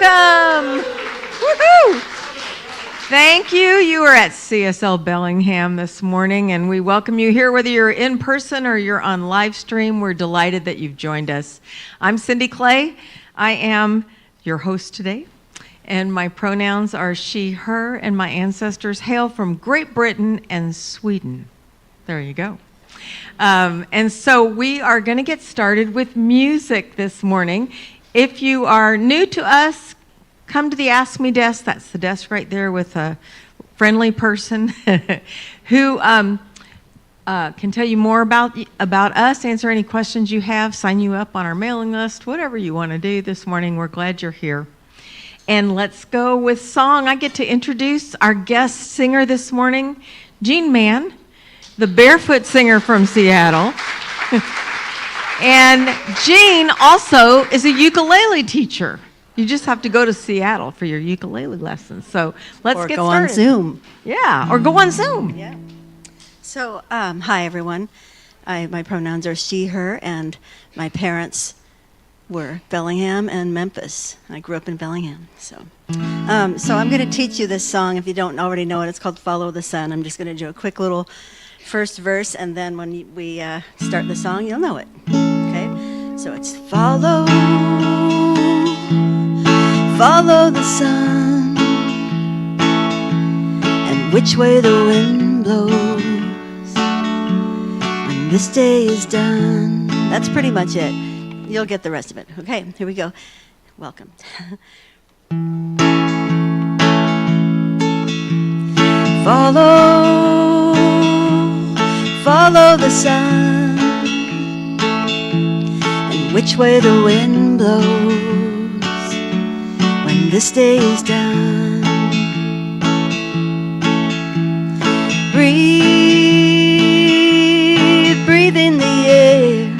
Welcome. Woohoo! Thank you. You are at CSL Bellingham this morning, and we welcome you here, whether you're in person or you're on live stream. We're delighted that you've joined us. I'm Cindy Clay. I am your host today, and my pronouns are she, her, and my ancestors hail from Great Britain and Sweden. There you go. And so we are going to get started with music this morning. If you are new to us, come to the Ask Me desk. That's the desk right there with a friendly person who can tell you more about us, answer any questions you have, sign you up on our mailing list, whatever you want to do this morning. We're glad you're here. And let's go with song. I get to introduce our guest singer this morning, Jean Mann, the barefoot singer from Seattle. And Jean also is a ukulele teacher. You just have to go to Seattle for your ukulele lessons. So let's get started. Or go on Zoom. Yeah, or go on Zoom. Yeah. So, hi everyone. My pronouns are she, her, and my parents were Bellingham and Memphis. I grew up in Bellingham. So I'm going to teach you this song. If you don't already know it, it's called Follow the Sun. I'm just going to do a quick little first verse, and then when we start the song, you'll know it. Okay? So it's follow the sun, and which way the wind blows when this day is done. That's pretty much it. You'll get the rest of it. Okay, here we go. Welcome. Follow the sun, and which way the wind blows when this day is done. Breathe in the air,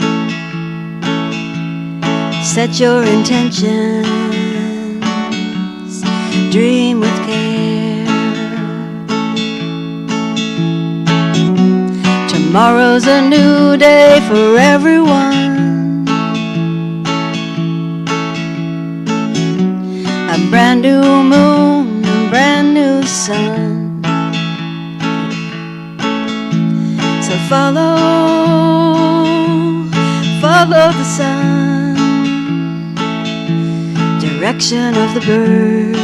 set your intentions, dream with care. Tomorrow's a new day for everyone. A brand new moon, a brand new sun. So follow the sun, direction of the birds,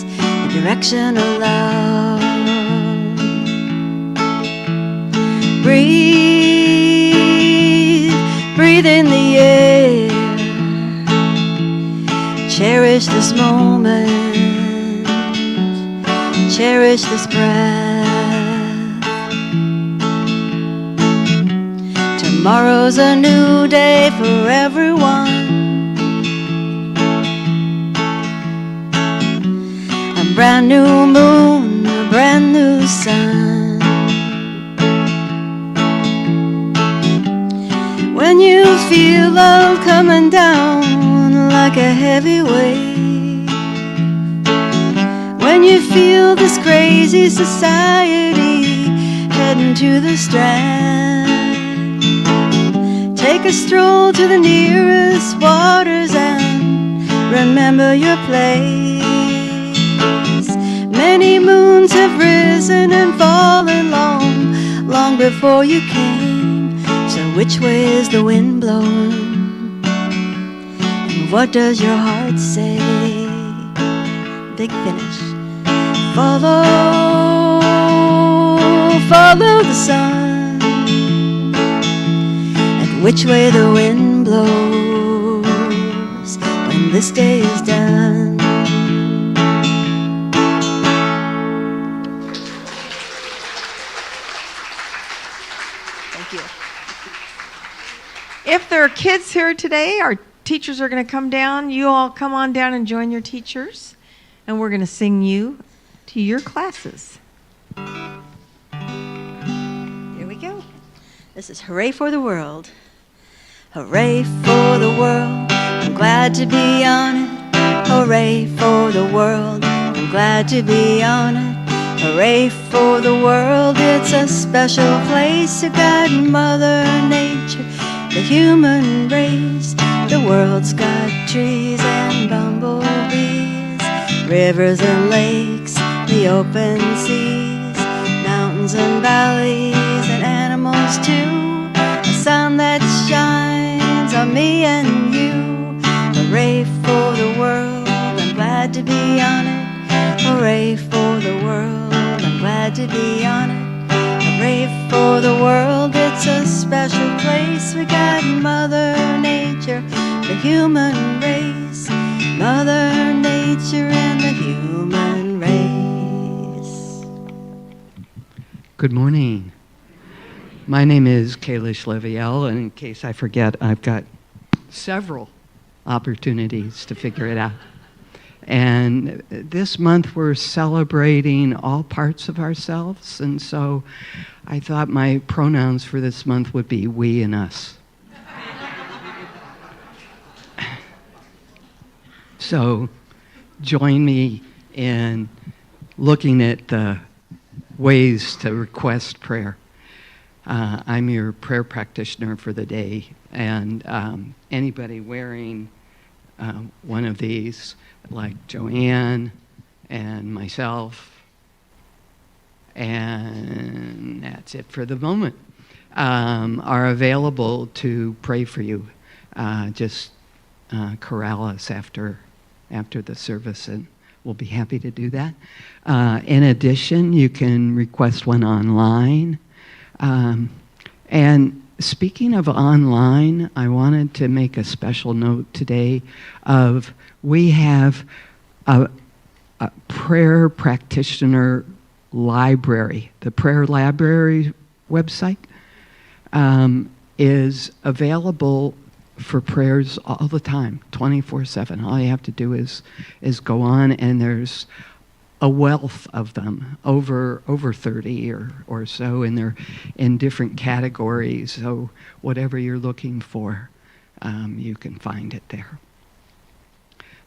the direction of love. Breathe in the air, cherish this moment, cherish this breath. Tomorrow's a new day for everyone. A brand new moon, a brand new sun. When you feel love coming down like a heavy weight, when you feel this crazy society heading to the Strand, take a stroll to the nearest waters and remember your place. Many moons have risen and fallen long before you came. So which way is the wind blowing? And what does your heart say? Big finish. Follow the sun, and which way the wind blows when this day is done. Thank you. If there are kids here today, our teachers are going to come down. You all come on down and join your teachers, and we're going to sing you to your classes. Here we go. This is Hooray for the World. Hooray for the world, I'm glad to be on it. Hooray for the world, I'm glad to be on it. Hooray for the world, it's a special place to guide Mother Nature, the human race. The world's got trees and bumblebees, rivers and lakes, the open seas, mountains and valleys, and animals too. A sun that shines on me and you. Hooray for the world, I'm glad to be on it. Hooray for the world, I'm glad to be on it. Hooray for the world, it's a special place. We got Mother Nature, the human race. Mother Nature and the human race. Good morning. My name is Kalish Leviel, and in case I forget, I've got several opportunities to figure it out. And this month we're celebrating all parts of ourselves, and so I thought my pronouns for this month would be we and us. So join me in looking at the ways to request prayer. I'm your prayer practitioner for the day, and anybody wearing one of these, like Joanne and myself, and that's it for the moment, are available to pray for you. Just corral us after the service, and we'll be happy to do that. In addition, you can request one online. And speaking of online, I wanted to make a special note today of we have a prayer practitioner library. The prayer library website is available for prayers all the time, 24/7. All you have to do is go on, and there's a wealth of them, over 30 or so, and they're in different categories. So whatever you're looking for, you can find it there.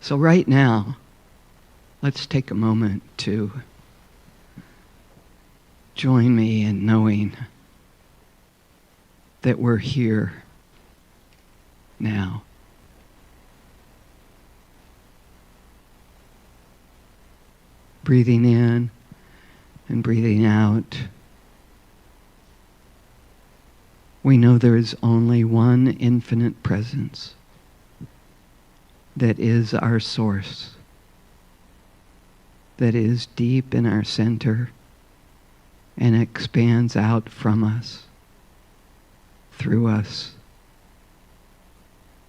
So right now, let's take a moment to join me in knowing that we're here now. Breathing in and breathing out. We know there is only one infinite presence that is our source, that is deep in our center and expands out from us, through us,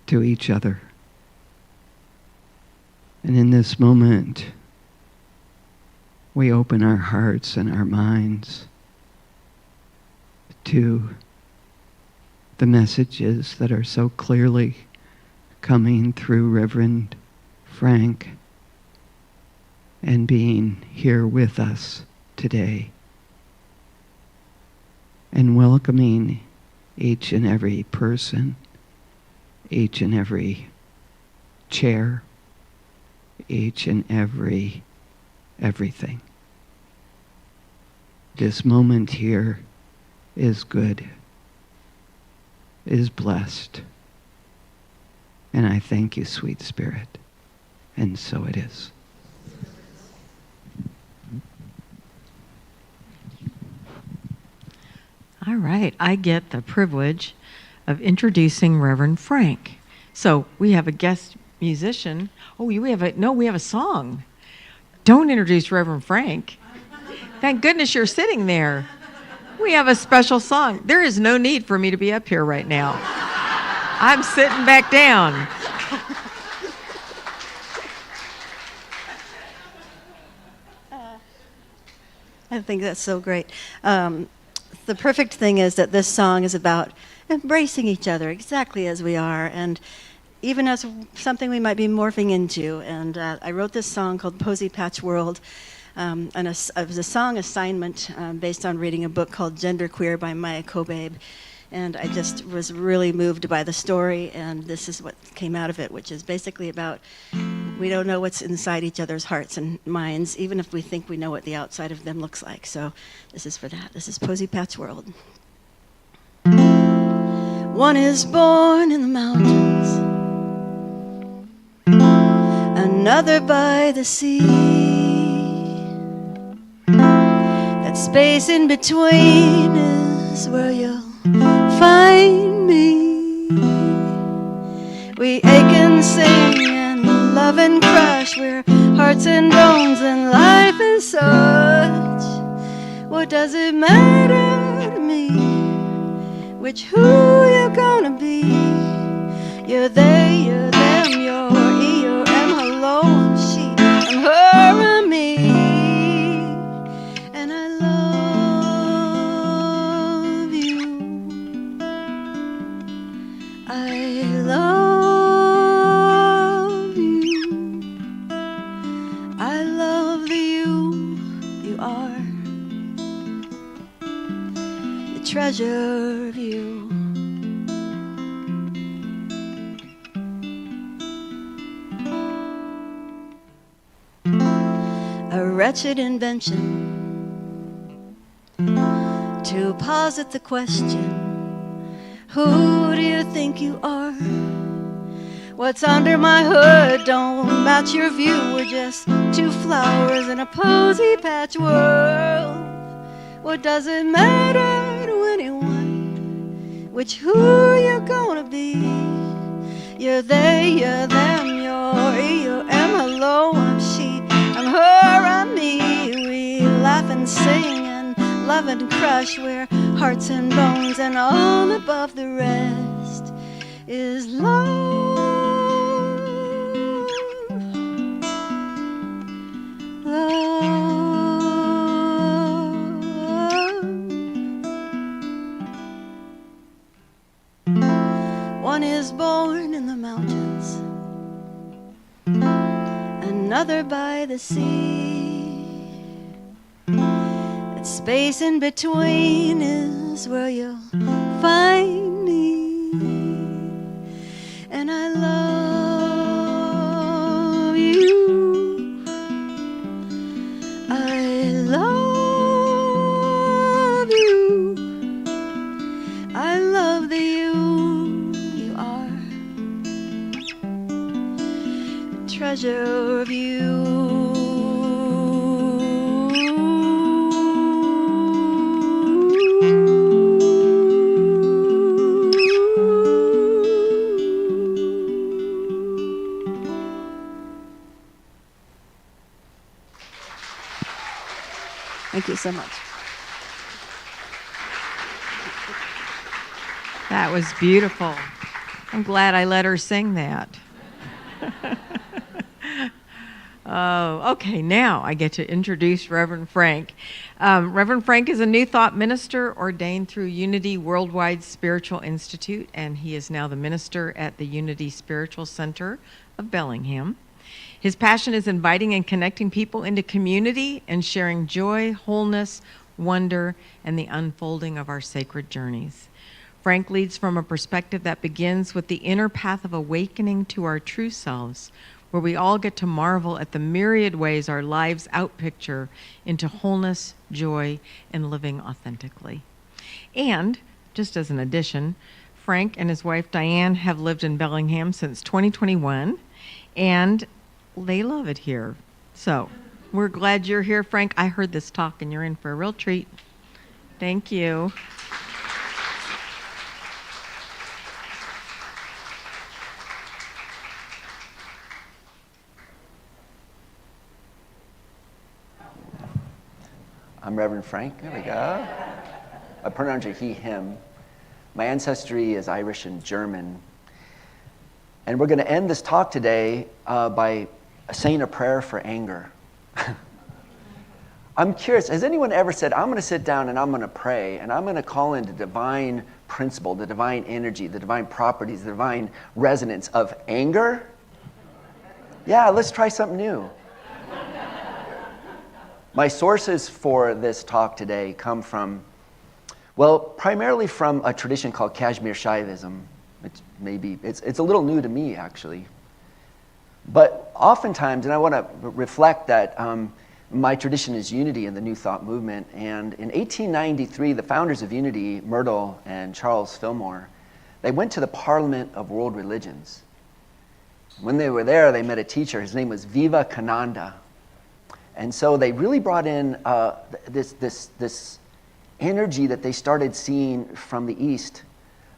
to each other. And in this moment, we open our hearts and our minds to the messages that are so clearly coming through Reverend Frank and being here with us today, and welcoming each and every person, each and every chair, each and everything. This moment here is good, is blessed, and I thank you, sweet Spirit, and so it is. All right, I get the privilege of introducing Reverend Frank. So we have a guest musician. Oh, we have a song. Don't introduce Reverend Frank. Thank goodness you're sitting there. We have a special song. There is no need for me to be up here right now. I'm sitting back down. I think that's so great. The perfect thing is that this song is about embracing each other exactly as we are, and even as something we might be morphing into. And I wrote this song called Posy Patch World, and it was a song assignment based on reading a book called Genderqueer by Maya Kobabe. And I just was really moved by the story, and this is what came out of it, which is basically about we don't know what's inside each other's hearts and minds, even if we think we know what the outside of them looks like. So this is for that. This is Posy Patch World. One is born in the mountains, another by the sea. That space in between is where you'll find me. We ache and sing and love and crush. We're hearts and bones and life is such. What does it matter to me which who you're gonna be? You're they, you're them, you're E, you're M, hello, I'm she, I'm her, I'm me. And I love you. I love you. I love the you are, the treasure of you. A wretched invention to posit the question, who do you think you are? What's under my hood don't match your view. We're just two flowers in a posy patch world. What does it matter to anyone which who you're gonna be? You're they, you're them, you're E, you're M, hello, I'm she, I'm her, I'm me. We laugh and sing and love and crush. We're hearts and bones, and all above the rest is love. One is born in the mountains, another by the sea. That space in between is where you'll find me. And I love you. I love you. I love the you are, the treasure of you. Thank you so much. That was beautiful. I'm glad I let her sing that. Oh, okay, now I get to introduce Reverend Frank. Reverend Frank is a New Thought minister ordained through Unity Worldwide Spiritual Institute, and he is now the minister at the Unity Spiritual Center of Bellingham. His passion is inviting and connecting people into community and sharing joy, wholeness, wonder, and the unfolding of our sacred journeys. Frank leads from a perspective that begins with the inner path of awakening to our true selves, where we all get to marvel at the myriad ways our lives outpicture into wholeness, joy, and living authentically. And, just as an addition, Frank and his wife Diane have lived in Bellingham since 2021, and they love it here. So, we're glad you're here, Frank. I heard this talk, and you're in for a real treat. Thank you. I'm Reverend Frank. There we go. My pronouns are he, him. My ancestry is Irish and German. And we're going to end this talk today by saying a prayer for anger. I'm curious, has anyone ever said, I'm going to sit down and I'm going to pray, and I'm going to call in the divine principle, the divine energy, the divine properties, the divine resonance of anger? Yeah, let's try something new. My sources for this talk today come from, well, primarily from a tradition called Kashmir Shaivism. It's a little new to me, actually. But oftentimes, and I want to reflect that my tradition is Unity in the New Thought movement. And in 1893, the founders of Unity, Myrtle and Charles Fillmore, they went to the Parliament of World Religions. When they were there, they met a teacher. His name was Vivekananda. And so they really brought in this energy that they started seeing from the East,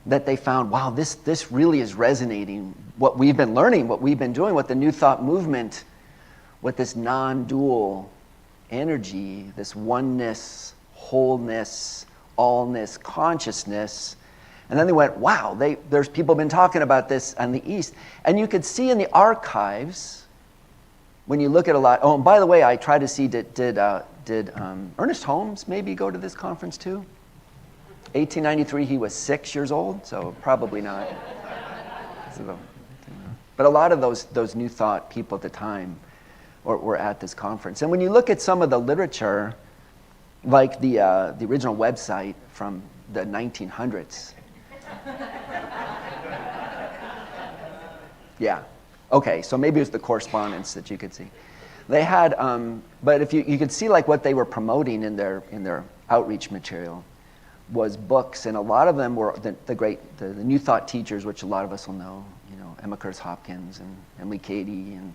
that they found, wow, this really is resonating. What we've been learning, what we've been doing, what the New Thought movement, with this non-dual energy, this oneness, wholeness, allness, consciousness. And then they went, wow, there's people been talking about this on the East. And you could see in the archives, when you look at a lot, oh, and by the way, I tried to see, did Ernest Holmes maybe go to this conference too? 1893, he was 6 years old, so probably not. But a lot of those New Thought people at the time were at this conference. And when you look at some of the literature, like the original website from the 1900s. Yeah. Okay, so maybe it was the correspondence that you could see. They had, but if you could see like what they were promoting in their outreach material was books, and a lot of them were the New Thought teachers, which a lot of us will know, Emma Curtis Hopkins and Emily Cady and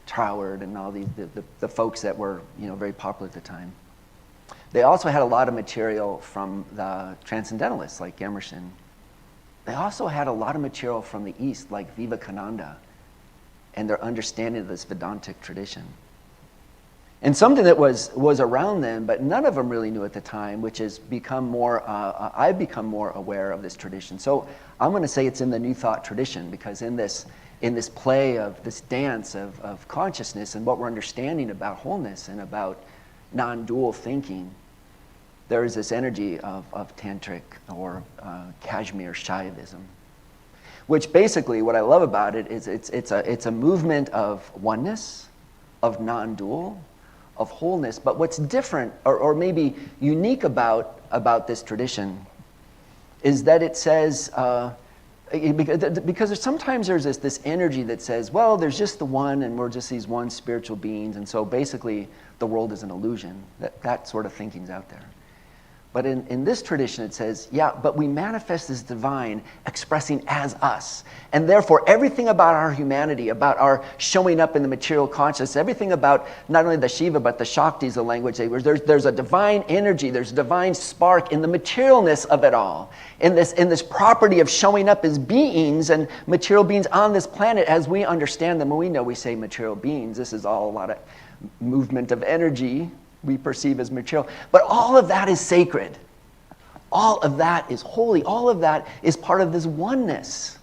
Troward and all the folks that were very popular at the time. They also had a lot of material from the Transcendentalists like Emerson. They also had a lot of material from the East like Vivekananda and their understanding of this Vedantic tradition. And something that was around them, but none of them really knew at the time, which has become more, I've become more aware of this tradition. So I'm going to say it's in the New Thought tradition, because in this play of this dance of consciousness and what we're understanding about wholeness and about non-dual thinking, there is this energy of tantric or Kashmir Shaivism, which basically what I love about it is it's a movement of oneness, of non-dual, of wholeness. But what's different or maybe unique about this tradition is that it says, because sometimes there's this energy that says, well, there's just the one and we're just these one spiritual beings, and so basically the world is an illusion. That sort of thinking's out there. But in this tradition it says, yeah, but we manifest this divine expressing as us. And therefore everything about our humanity, about our showing up in the material consciousness, everything about not only the Shiva but the Shakti is the language. There's a divine energy, there's a divine spark in the materialness of it all. In this property of showing up as beings and material beings on this planet as we understand them. And we know we say material beings, this is all a lot of movement of energy we perceive as material. But all of that is sacred. All of that is holy. All of that is part of this oneness.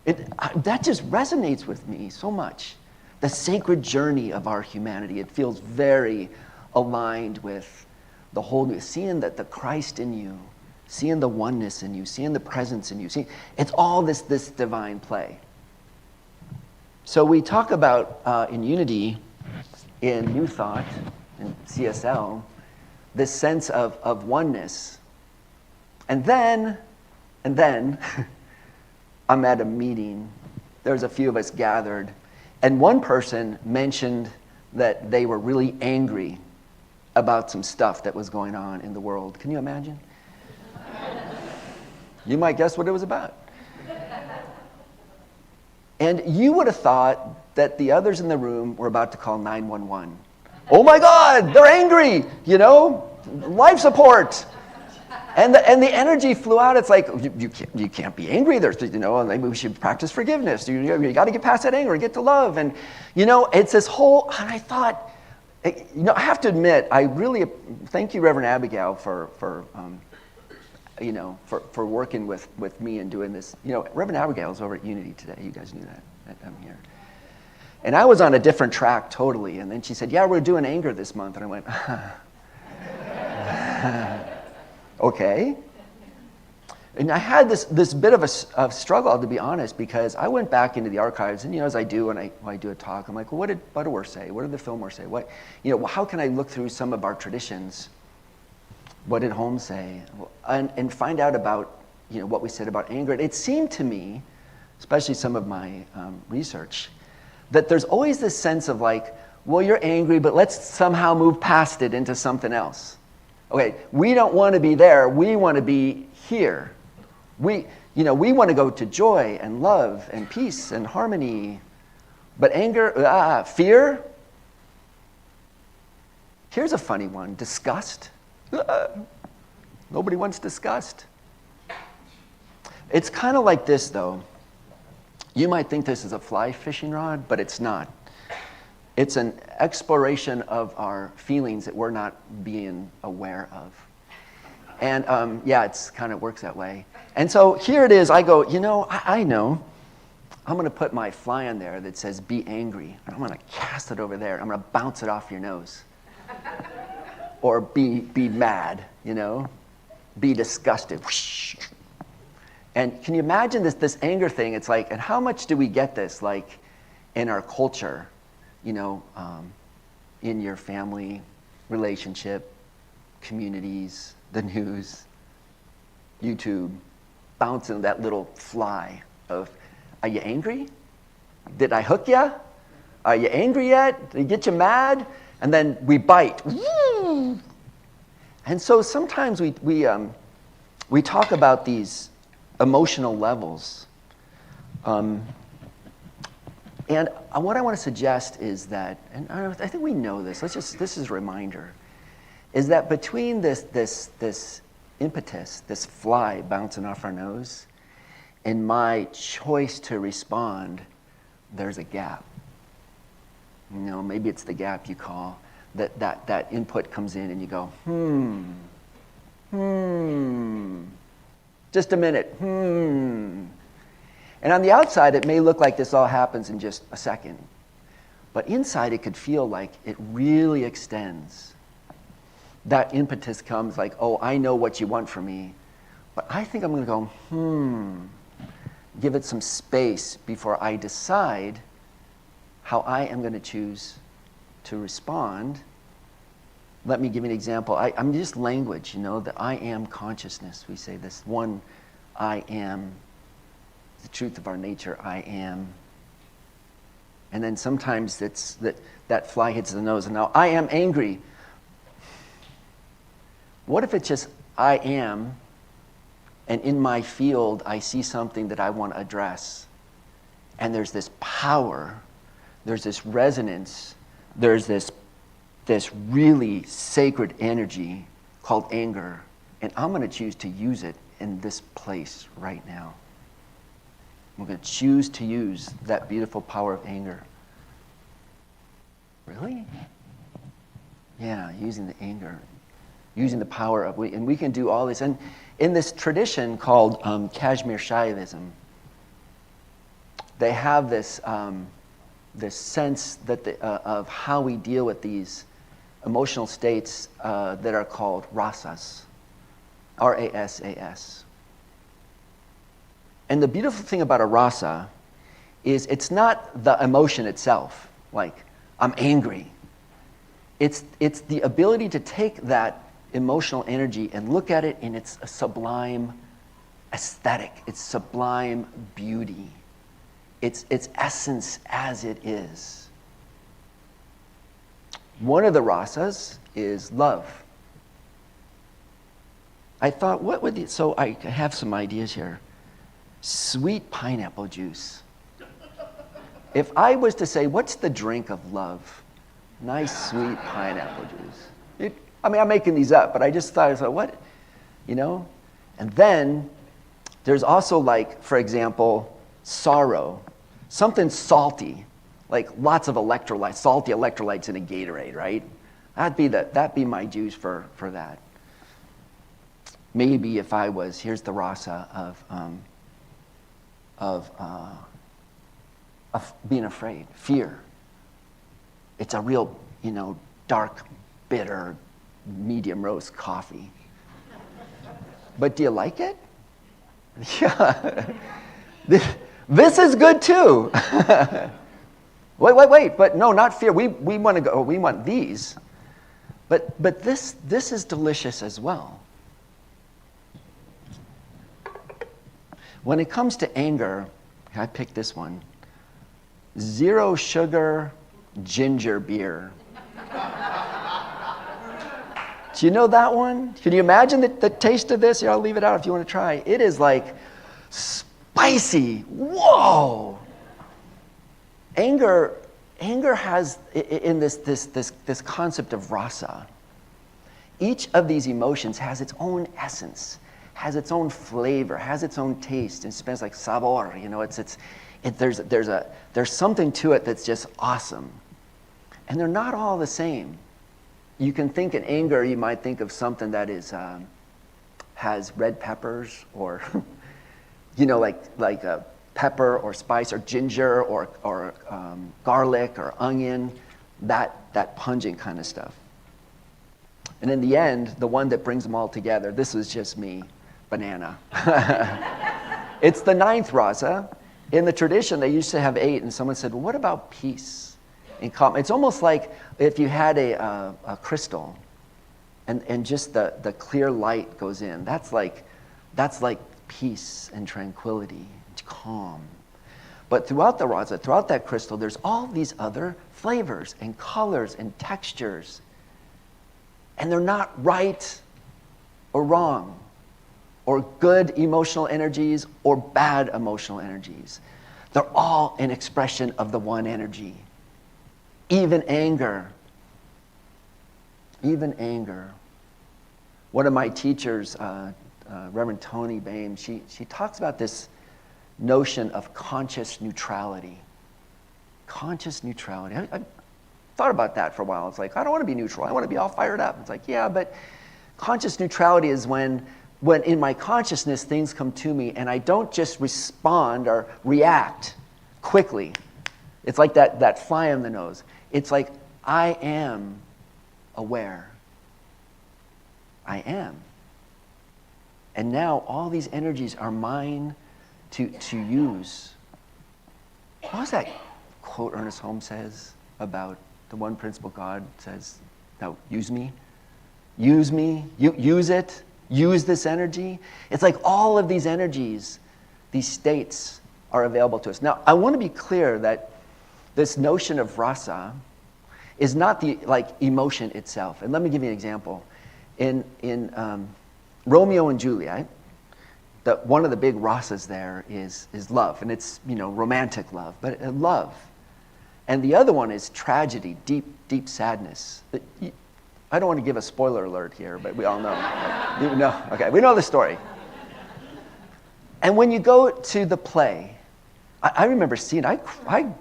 That just resonates with me so much. The sacred journey of our humanity. It feels very aligned with the wholeness. Seeing that the Christ in you, seeing the oneness in you, seeing the presence in you. It's all this divine play. So we talk about in unity, in New Thought, in CSL, this sense of oneness. And then I'm at a meeting. There's a few of us gathered, and one person mentioned that they were really angry about some stuff that was going on in the world. Can you imagine? You might guess what it was about. And you would have thought that the others in the room were about to call 911. Oh my God, they're angry, life support. And the energy flew out. It's like, you can't be angry. There's, maybe we should practice forgiveness. You got to get past that anger and get to love. And, it's this whole, and I thought, I have to admit, I really thank you, Reverend Abigail, for working with me and doing this. Reverend Abigail's over at Unity today. You guys knew that. I'm here. And I was on a different track totally. And then she said, yeah, we're doing anger this month. And I went, okay. And I had this bit of a struggle, to be honest, because I went back into the archives, and as I do when I do a talk, I'm like, well, what did Butterworth say? What did the Fillmore say? How can I look through some of our traditions? What did Holmes say? And find out about what we said about anger. It seemed to me, especially some of my research, that there's always this sense of like, well, you're angry, but let's somehow move past it into something else. Okay, we don't want to be there. We want to be here. We want to go to joy and love and peace and harmony But anger, fear. Here's a funny one, disgust. Nobody wants disgust. It's kind of like this, though. You might think this is a fly fishing rod, but it's not. It's an exploration of our feelings that we're not being aware of. And it kind of works that way. And so here it is. I go, I know. I'm going to put my fly on there that says be angry. And I'm going to cast it over there. I'm going to bounce it off your nose. Or be mad, Be disgusted. And can you imagine this anger thing? It's like, and how much do we get this, like, in our culture, in your family, relationship, communities, the news, YouTube, bouncing that little fly of, are you angry? Did I hook you? Are you angry yet? Did it get you mad? And then we bite. And so sometimes we talk about these emotional levels. And what I want to suggest is that, and I think we know this, this is a reminder, is that between this impetus, this fly bouncing off our nose, and my choice to respond, there's a gap. Maybe it's the gap you call, that input comes in and you go, just a minute, And on the outside, it may look like this all happens in just a second. But inside, it could feel like it really extends. That impetus comes like, oh, I know what you want from me. But I think I'm going to go, give it some space before I decide how I am going to choose to respond. Let me give you an example. I'm just language, the I am consciousness. We say this one, I am, the truth of our nature, I am. And then sometimes it's that fly hits the nose, and now I am angry. What if it's just I am, and in my field I see something that I want to address, and there's this power, there's this resonance, there's this really sacred energy called anger, and I'm going to choose to use it in this place right now. I'm going to choose to use that beautiful power of anger. Really? Yeah, using the anger, using the power of, and we can do all this. And in this tradition called Kashmir Shaivism, they have this sense that of how we deal with these emotional states that are called rasas, R-A-S-A-S. And the beautiful thing about a rasa is it's not the emotion itself, like I'm angry. It's the ability to take that emotional energy and look at it in its sublime aesthetic, its sublime beauty, its essence as it is. One of the rasas is love. I thought, what would so I have some ideas here. Sweet pineapple juice. If I was to say, what's the drink of love? Nice sweet pineapple juice. I'm making these up, but I just thought, what? And then there's also, like, for example, sorrow. Something salty, like lots of electrolytes, salty electrolytes in a Gatorade, right? That'd be my juice for that. Maybe if I was, here's the rasa of being afraid, fear. It's a real, dark, bitter, medium roast coffee. But do you like it? Yeah. This is good too. Wait, but no, not fear. We want to go, we want these. But this is delicious as well. When it comes to anger, I picked this one. 0 sugar ginger beer. Do you know that one? Can you imagine the taste of this? Here, I'll leave it out if you want to try. It is like spicy. Whoa! Anger has in this concept of rasa. Each of these emotions has its own essence, has its own flavor, has its own taste. And Spanish like sabor, there's something to it that's just awesome. And they're not all the same. You can think in anger, you might think of something that is has red peppers, or like a pepper or spice or ginger or garlic or onion, that pungent kind of stuff. And in the end, the one that brings them all together, this was just me, banana. It's the 9th rasa. In the tradition, they used to have 8, and someone said, well, what about peace? It's almost like if you had a crystal, and just the clear light goes in. That's like peace and tranquility, and calm. But throughout the rasa, throughout that crystal, there's all these other flavors and colors and textures. And they're not right or wrong, or good emotional energies or bad emotional energies. They're all an expression of the one energy. Even anger. Even anger. One of my teachers, Reverend Tony Bain, she talks about this notion of conscious neutrality. Conscious neutrality. I thought about that for a while. It's like, I don't want to be neutral. I want to be all fired up. It's like, yeah, but conscious neutrality is when in my consciousness things come to me and I don't just respond or react quickly. It's like that fly on the nose. It's like, I am aware. I am. And now all these energies are mine to use. What was that quote Ernest Holmes says about the one principle God says, no, use me. Use me. Use it. Use this energy. It's like all of these energies, these states are available to us. Now, I want to be clear that this notion of rasa is not the emotion itself. And let me give you an example. In Romeo and Juliet, one of the big rasas there is love, and it's romantic love, but love. And the other one is tragedy, deep sadness. I don't want to give a spoiler alert here, but we all know. We know the story. And when you go to the play, I remember seeing, I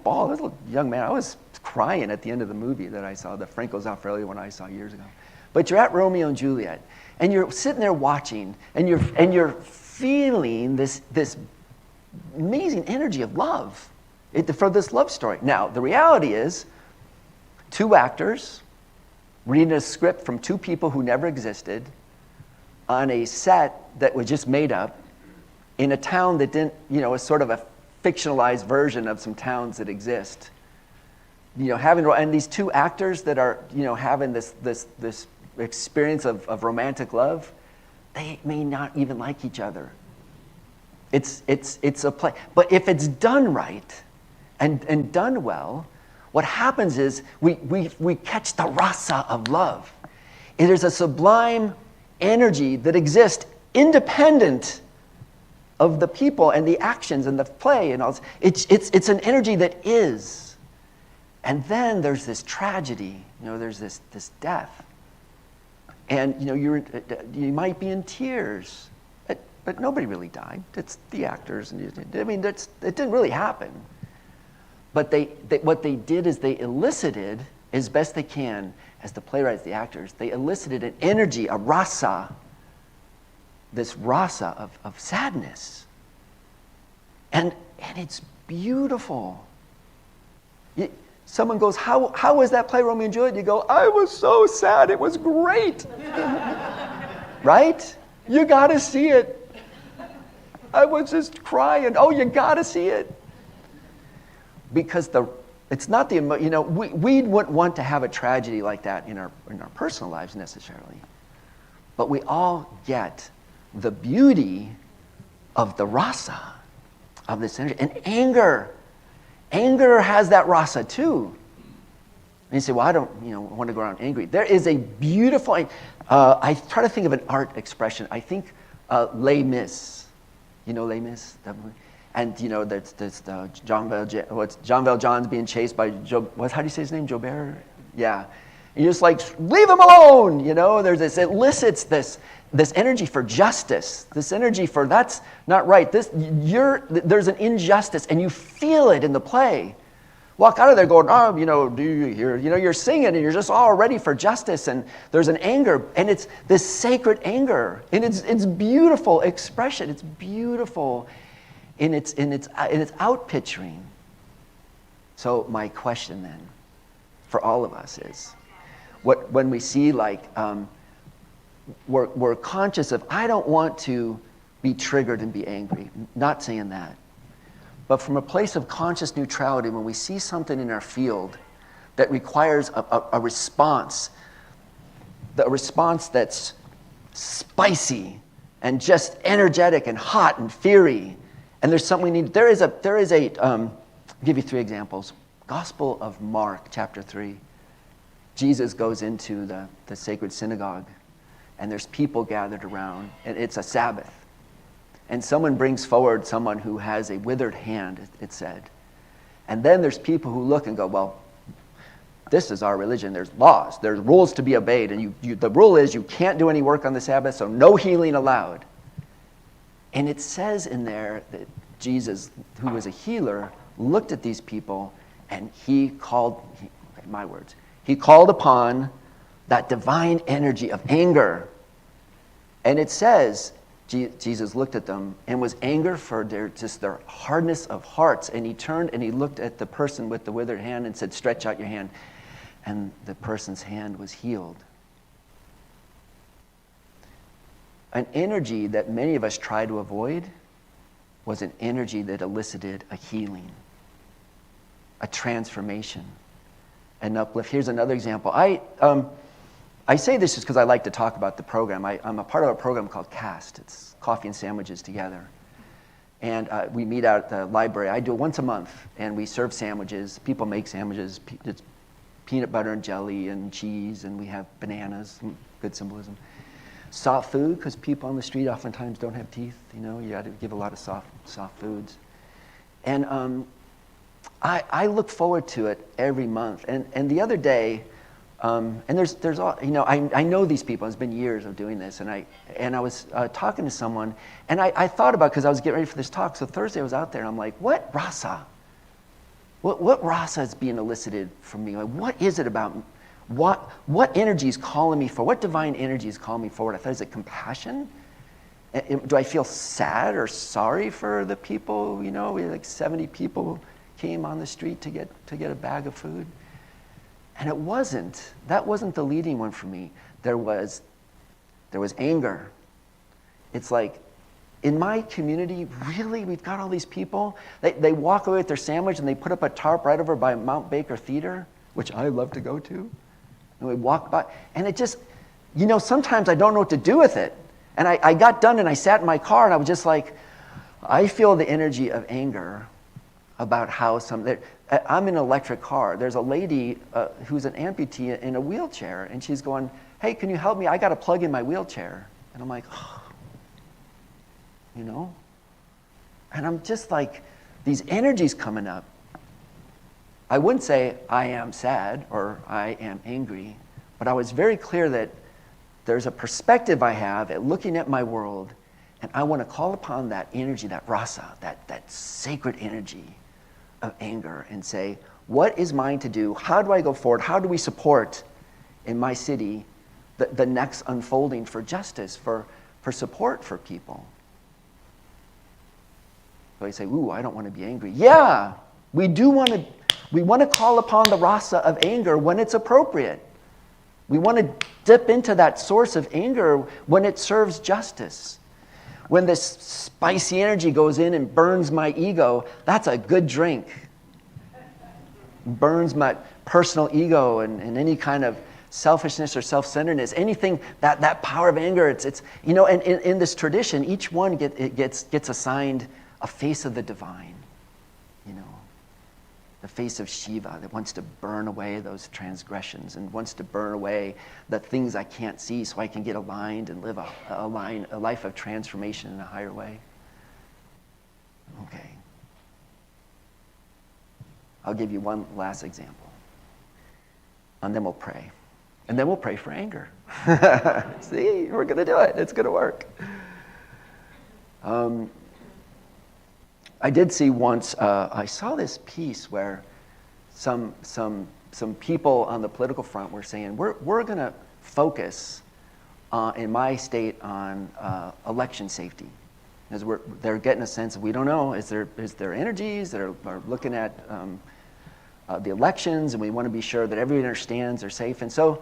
bawled, as a little young man, I was crying at the end of the movie that I saw, the Franco Zeffirelli one I saw years ago. But you're at Romeo and Juliet, and you're sitting there watching, and you're feeling this amazing energy of love for this love story. Now, the reality is, 2 actors reading a script from 2 people who never existed on a set that was just made up in a town that didn't, is sort of a fictionalized version of some towns that exist. And these 2 actors that are, having this experience of romantic love, they may not even like each other. It's a play. But if it's done right and done well, what happens is we catch the rasa of love. And there's a sublime energy that exists independent of the people and the actions and the play and all this. It's an energy that is. And then there's this tragedy, there's this death. And you might be in tears, but nobody really died. It's the actors, and it didn't really happen. But what they did is they elicited, as best they can, as the playwrights, the actors, they elicited an energy, a rasa, this rasa of sadness. And it's beautiful. Someone goes, how was that play, Romeo and Juliet? You go, I was so sad, it was great. Right? You gotta see it. I was just crying. Oh, you gotta see it. Because it's not the, we wouldn't want to have a tragedy like that in our personal lives necessarily. But we all get the beauty of the rasa, of this energy. And anger has that rasa too. And you say, well, I don't want to go around angry. There is a beautiful, I try to think of an art expression. I think Les Mis, Les Mis? And there's John Valjean's being chased by how do you say his name? Jobert? Yeah. And you're just like, leave him alone. It elicits this energy for justice, this energy for that's not right. There's an injustice, and you feel it in the play. Walk out of there going, do you hear? You're singing and you're just all ready for justice, and there's an anger, and it's this sacred anger, and it's beautiful expression. It's beautiful in its outpicturing. So my question then, for all of us is, when we see we're conscious of, I don't want to be triggered and be angry. Not saying that. But from a place of conscious neutrality, when we see something in our field that requires a response, a response that's spicy and just energetic and hot and fiery, and there's something we need. I'll give you 3 examples. Gospel of Mark, chapter 3. Jesus goes into the sacred synagogue, and there's people gathered around, and it's a Sabbath. And someone brings forward someone who has a withered hand, it said. And then there's people who look and go, well, this is our religion. There's laws. There's rules to be obeyed. And the rule is you can't do any work on the Sabbath, so no healing allowed. And it says in there that Jesus, who was a healer, looked at these people, and he called upon that divine energy of anger. And it says, Jesus looked at them and was angered for their hardness of hearts. And he turned and he looked at the person with the withered hand and said, stretch out your hand. And the person's hand was healed. An energy that many of us try to avoid was an energy that elicited a healing, a transformation, an uplift. Here's another example. I say this just because I like to talk about the program. I'm a part of a program called CAST. It's Coffee and Sandwiches Together. And we meet out at the library. I do it once a month, and we serve sandwiches. People make sandwiches. It's peanut butter and jelly and cheese, and we have bananas, good symbolism. Soft food, because people on the street oftentimes don't have teeth. You got to give a lot of soft foods. And I look forward to it every month. And the other day, and there's all, I know these people. It's been years of doing this, and I was talking to someone, and I thought about, because I was getting ready for this talk. So Thursday I was out there, and I'm like, what rasa? What rasa is being elicited from me? Like, what is it about? What energy is calling me for? What divine energy is calling me forward? I thought, is it compassion? Do I feel sad or sorry for the people? We had like 70 people came on the street to get a bag of food. And that wasn't the leading one for me. There was anger. It's like, in my community, really, we've got all these people. They walk away with their sandwich and they put up a tarp right over by Mount Baker Theater, which I love to go to. And we walk by, and it just, sometimes I don't know what to do with it. And I got done and I sat in my car and I was just like, I feel the energy of anger about how I'm in an electric car. There's a lady who's an amputee in a wheelchair, and she's going, hey, can you help me? I got to plug in my wheelchair. And I'm like, And I'm just like, these energies coming up. I wouldn't say I am sad or I am angry, but I was very clear that there's a perspective I have at looking at my world, and I want to call upon that energy, that rasa, that sacred energy of anger, and say, what is mine to do? How do I go forward? How do we support in my city the next unfolding for justice, for support for people? So I say, ooh, I don't want to be angry. Yeah, we want to call upon the rasa of anger when it's appropriate. We want to dip into that source of anger when it serves justice. When this spicy energy goes in and burns my ego, that's a good drink. Burns my personal ego and any kind of selfishness or self-centeredness, anything, that power of anger, it's and in this tradition, each one gets assigned a face of the divine, the face of Shiva that wants to burn away those transgressions and wants to burn away the things I can't see so I can get aligned and live a life of transformation in a higher way. Okay. I'll give you one last example. And then we'll pray. And then we'll pray for anger. See, we're going to do it. It's going to work. I did see once, I saw this piece where some people on the political front were saying, we're going to focus in my state on election safety. As they're getting a sense of, we don't know, is there energies that are looking at the elections, and we want to be sure that everyone understands they're safe. And so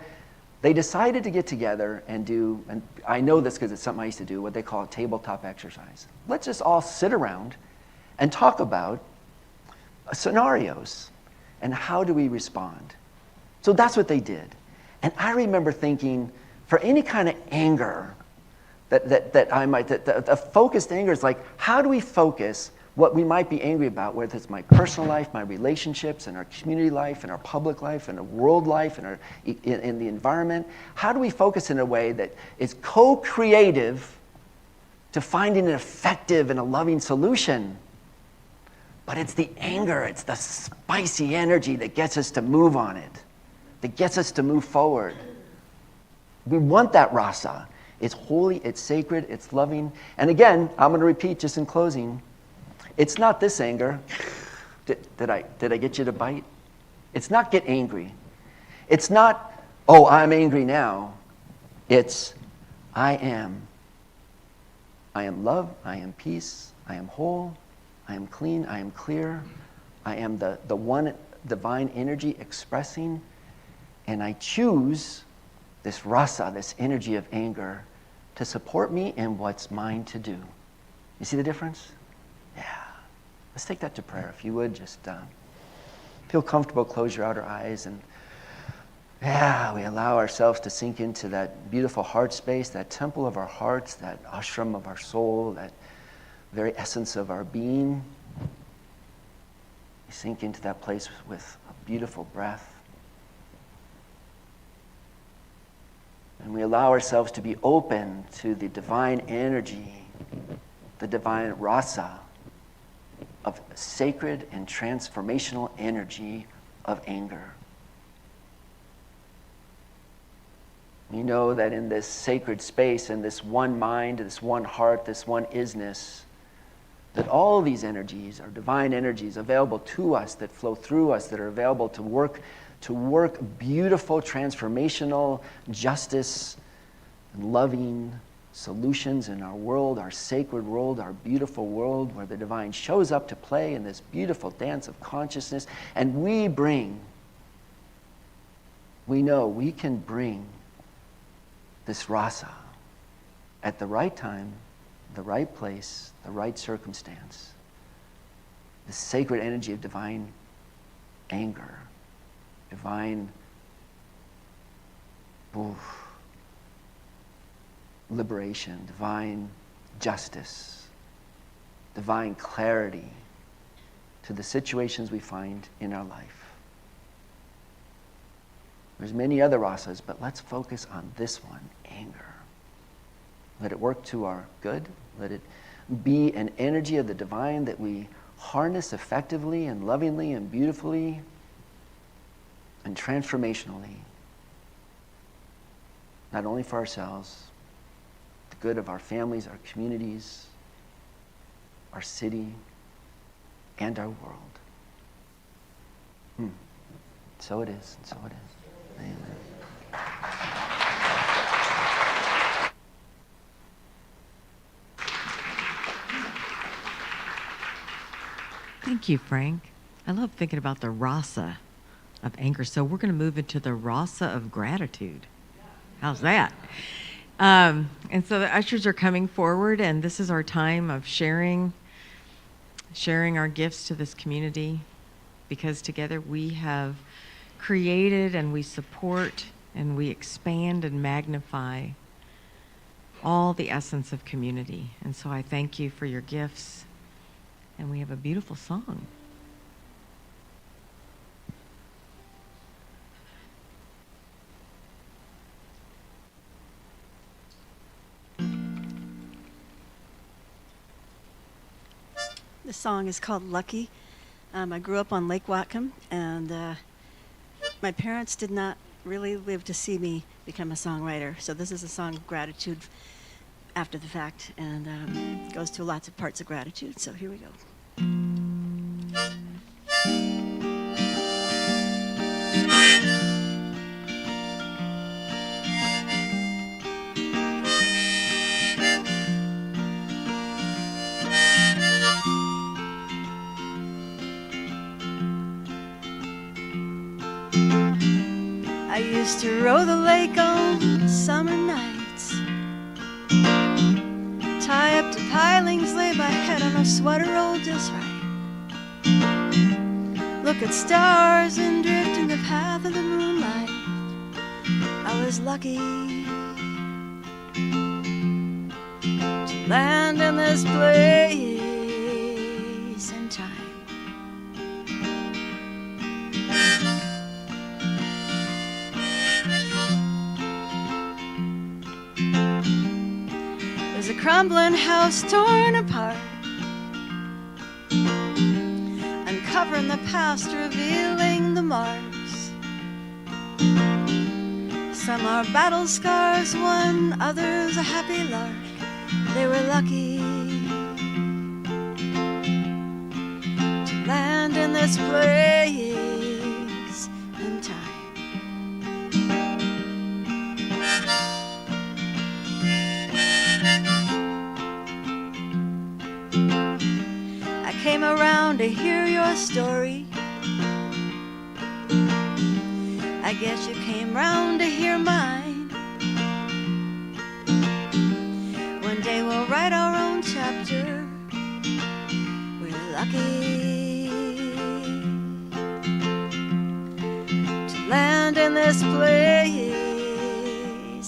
they decided to get together and do, and I know this because it's something I used to do, what they call a tabletop exercise. Let's just all sit around and talk about scenarios and how do we respond. So that's what they did. And I remember thinking, for any kind of anger that I might, a focused anger is like, how do we focus what we might be angry about, whether it's my personal life, my relationships, and our community life, and our public life, and our world life, and in the environment? How do we focus in a way that is co-creative to finding an effective and a loving solution? But it's the anger, it's the spicy energy that gets us to move on it, that gets us to move forward. We want that rasa. It's holy, it's sacred, it's loving. And again, I'm going to repeat just in closing, it's not this anger. Did I get you to bite? It's not get angry. It's not, oh, I'm angry now. It's, I am love, I am peace, I am whole, I am clean, I am clear, I am the one divine energy expressing, and I choose this rasa, this energy of anger, to support me in what's mine to do. You see the difference? Yeah. Let's take that to prayer. If you would, just feel comfortable, close your outer eyes, and we allow ourselves to sink into that beautiful heart space, that temple of our hearts, that ashram of our soul, that very essence of our being. We sink into that place with a beautiful breath. And we allow ourselves to be open to the divine energy, the divine rasa of sacred and transformational energy of anger. We know that in this sacred space, in this one mind, this one heart, this one isness, that all these energies are divine energies available to us, that flow through us, that are available to work beautiful, transformational, justice, and loving solutions in our world, our sacred world, our beautiful world, where the divine shows up to play in this beautiful dance of consciousness. And we know we can bring this rasa at the right time, the right place, the right circumstance. The sacred energy of divine anger, divine liberation, divine justice, divine clarity to the situations we find in our life. There's many other rasas, but let's focus on this one, anger. Let it work to our good. Let it be an energy of the divine that we harness effectively and lovingly and beautifully and transformationally, not only for ourselves, the good of our families, our communities, our city, and our world. So it is, and so it is. Amen. Thank you, Frank. I love thinking about the rasa of anger. So we're going to move into the rasa of gratitude. How's that? And so the ushers are coming forward, and this is our time of sharing our gifts to this community, because together we have created and we support and we expand and magnify all the essence of community. And so I thank you for your gifts, and we have a beautiful song. The song is called Lucky I grew up on Lake Whatcom, and my parents did not really live to see me become a songwriter. So this is a song of gratitude after the fact, and goes through lots of parts of gratitude. So here we go. I used to row the lake on summer nights, tie up to pilings, lay my head on a sweater rolled just right, look at stars and drift in the path of the moonlight. I was lucky to land in this place in time. There's a crumbling house torn apart, uncovering the past, revealing the marks. Some are battle scars, one, others a happy lark. They were lucky to land in this place in time. I came around to hear your story. I guess you came round to hear mine. One day we'll write our own chapter. We're lucky to land in this place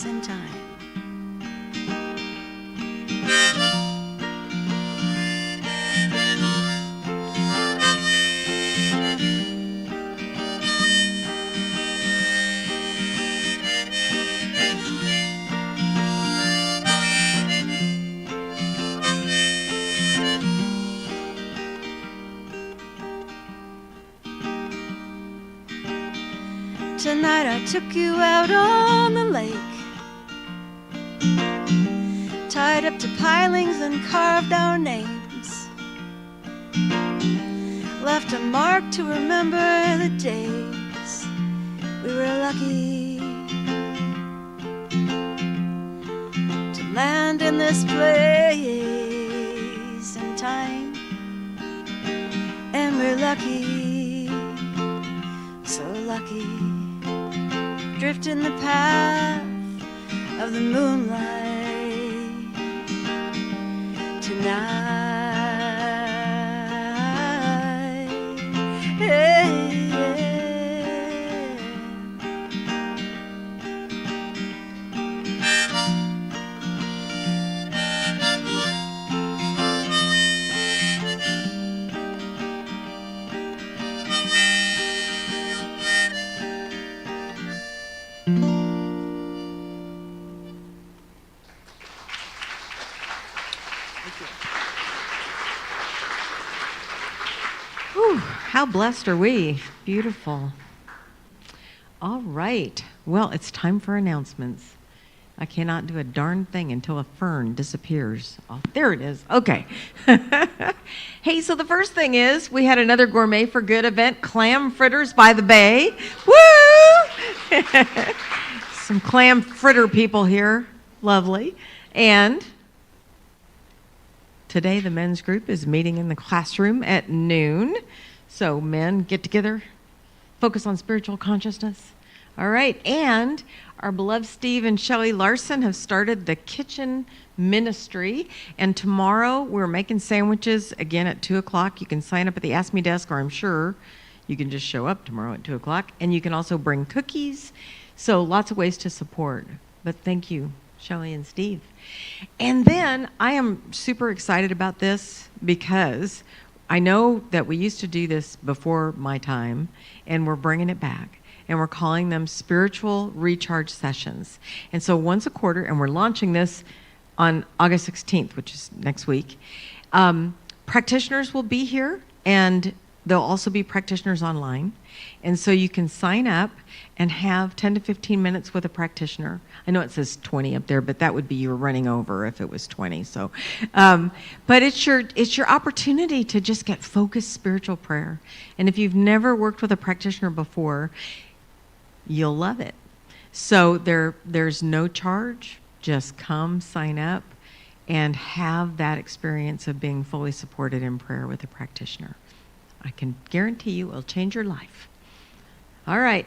in time. Tonight I took you out on the lake, tied up to pilings and carved our names, left a mark to remember the days we were lucky to land in this place in time. And we're lucky, so lucky, drift in the path of the moonlight tonight. Hey, yeah. Whew, how blessed are we? Beautiful. All right. Well, it's time for announcements. I cannot do a darn thing until a fern disappears. Oh, there it is. Okay. Hey, so the first thing is we had another Gourmet for Good event, clam fritters by the bay. Woo! Some clam fritter people here. Lovely. And today the men's group is meeting in the classroom at noon. So men, get together, focus on spiritual consciousness. All right, and our beloved Steve and Shelley Larson have started the kitchen ministry, and tomorrow we're making sandwiches again at 2 o'clock. You can sign up at the Ask Me desk, or I'm sure you can just show up tomorrow at 2 o'clock, and you can also bring cookies. So lots of ways to support, but thank you, Shelley and Steve. And then I am super excited about this because I know that we used to do this before my time, and we're bringing it back. And we're calling them spiritual recharge sessions. And so once a quarter, and we're launching this on August 16th, which is next week, practitioners will be here, and There'll also be practitioners online. And so you can sign up and have 10 to 15 minutes with a practitioner. I know it says 20 up there, but that would be you running over if it was 20. So, but it's your opportunity to just get focused spiritual prayer. And if you've never worked with a practitioner before, you'll love it. So there's no charge. Just come, sign up, and have that experience of being fully supported in prayer with a practitioner. I can guarantee you it'll change your life. All right.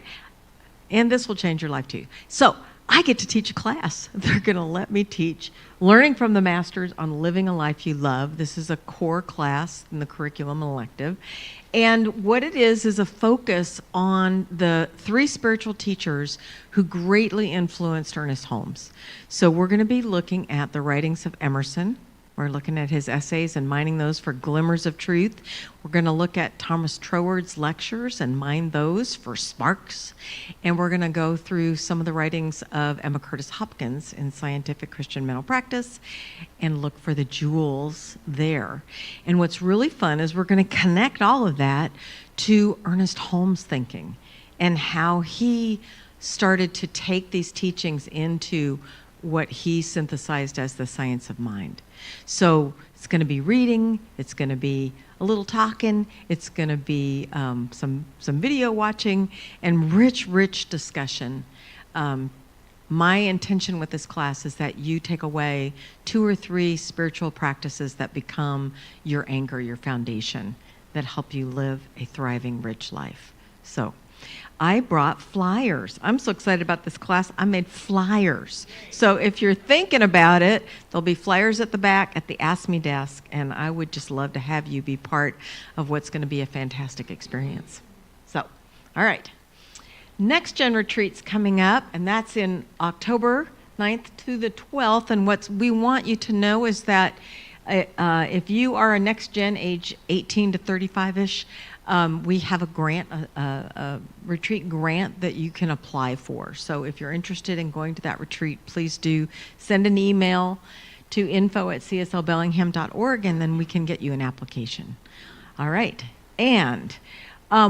And this will change your life too. So I get to teach a class. They're going to let me teach Learning from the Masters on Living a Life You Love. This is a core class in the curriculum elective. And what it is a focus on the 3 spiritual teachers who greatly influenced Ernest Holmes. So we're going to be looking at the writings of Emerson. We're looking at his essays and mining those for glimmers of truth. We're going to look at Thomas Troward's lectures and mine those for sparks. And we're going to go through some of the writings of Emma Curtis Hopkins in Scientific Christian Mental Practice and look for the jewels there. And what's really fun is we're going to connect all of that to Ernest Holmes' thinking and how he started to take these teachings into what he synthesized as the science of mind. So it's going to be reading, it's going to be a little talking, it's going to be some video watching, and rich discussion. My intention with this class is that you take away 2 or 3 spiritual practices that become your anchor, your foundation, that help you live a thriving, rich life. So I brought flyers. I'm so excited about this class. I made flyers. So if you're thinking about it, there'll be flyers at the back at the Ask Me desk, and I would just love to have you be part of what's going to be a fantastic experience. So, all right. Next Gen Retreat's coming up, and that's in October 9th to the 12th, and what we want you to know is that if you are a Next Gen age 18 to 35-ish, we have a grant, a retreat grant that you can apply for. So if you're interested in going to that retreat, please do send an email to info@cslbellingham.org, and then we can get you an application. All right. And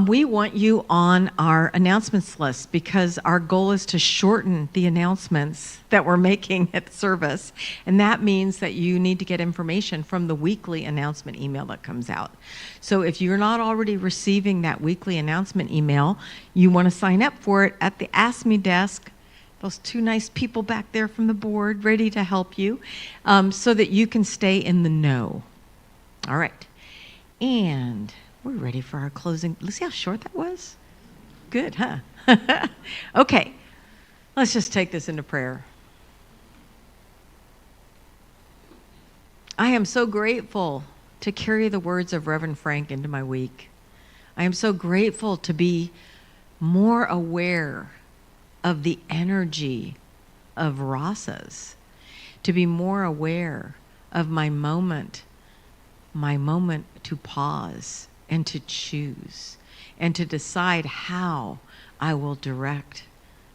we want you on our announcements list because our goal is to shorten the announcements that we're making at the service. And that means that you need to get information from the weekly announcement email that comes out. So if you're not already receiving that weekly announcement email, you want to sign up for it at the Ask Me desk. Those 2 nice people back there from the board ready to help you so that you can stay in the know. All right. And we're ready for our closing. Let's see how short that was. Good, huh? Okay, let's just take this into prayer. I am so grateful to carry the words of Reverend Frank into my week. I am so grateful to be more aware of the energy of rasas, to be more aware of my moment to pause and to choose and to decide how I will direct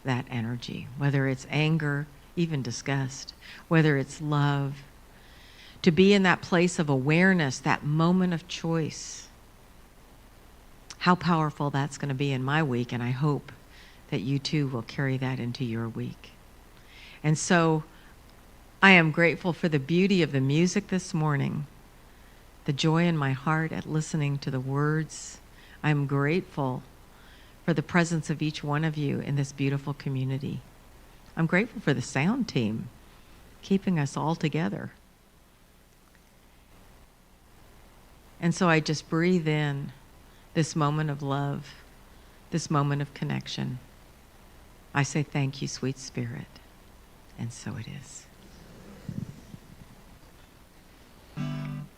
that energy, whether it's anger, even disgust, whether it's love, to be in that place of awareness, that moment of choice. How powerful that's going to be in my week, and I hope that you too will carry that into your week. And so I am grateful for the beauty of the music this morning, the joy in my heart at listening to the words. I'm grateful for the presence of each one of you in this beautiful community. I'm grateful for the sound team, keeping us all together. And so I just breathe in this moment of love, this moment of connection. I say thank you, sweet Spirit. And so it is.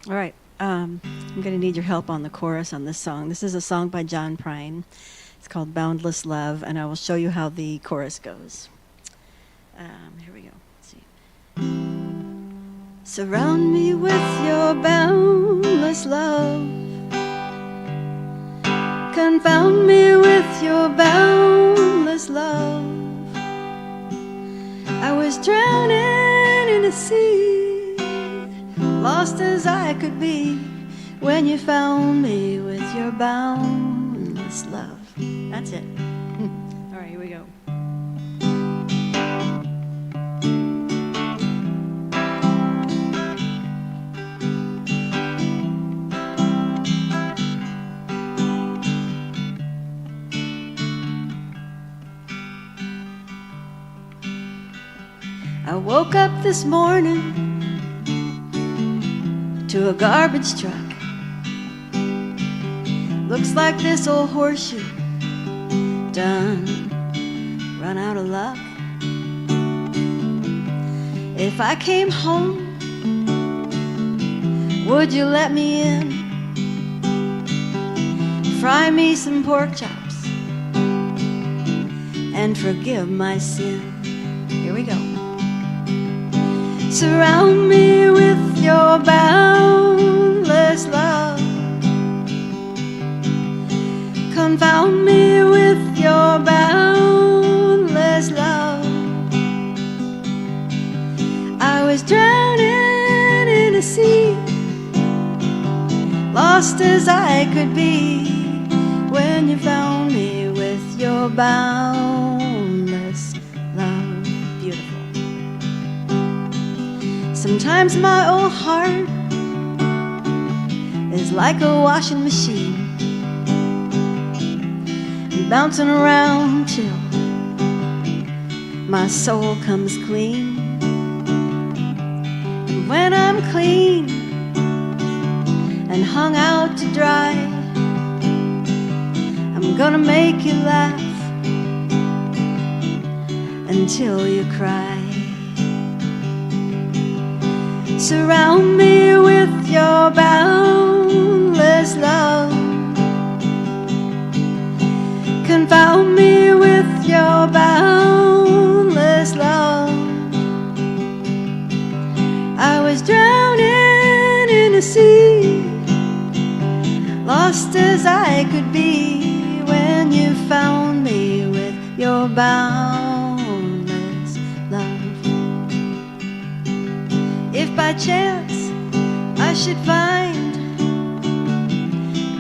All right. I'm going to need your help on the chorus on this song. This is a song by John Prine. It's called Boundless Love, and I will show you how the chorus goes. Here we go. Let's see. Surround me with your boundless love. Confound me with your boundless love. I was drowning in a sea, lost as I could be, when you found me with your boundless love. That's it. All right, here we go. I woke up this morning to a garbage truck. Looks like this old horseshoe done run out of luck. If I came home, would you let me in? Fry me some pork chops and forgive my sin. Here we go. Surround me with your boundless love. Confound me with your boundless love. I was drowning in a sea, lost as I could be, when you found me with your boundless love. Beautiful. Sometimes my old heart is like a washing machine, bouncing around till my soul comes clean. And when I'm clean and hung out to dry, I'm gonna make you laugh until you cry. Surround me with your boundless love. Confound me with your boundless love. I was drowning in a sea, lost as I could be, when you found me with your boundless love. If by chance I should find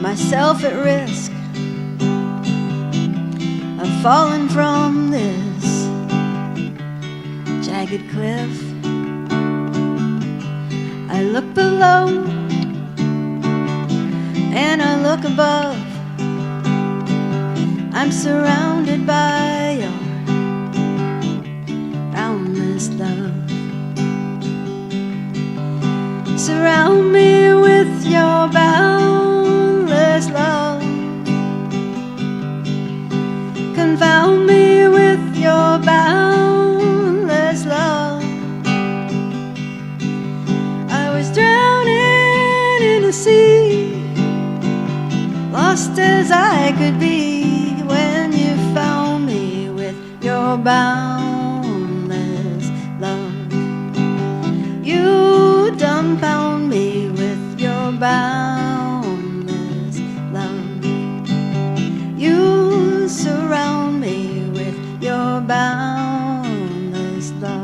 myself at risk of falling from this jagged cliff, I look below and I look above. I'm surrounded by your boundless love. Surround me with your boundless love. Confound me with your boundless love. I was drowning in a sea, lost as I could be, when you found me with your boundless love. You dumbfound me with your boundless love. You surround me with your boundless love.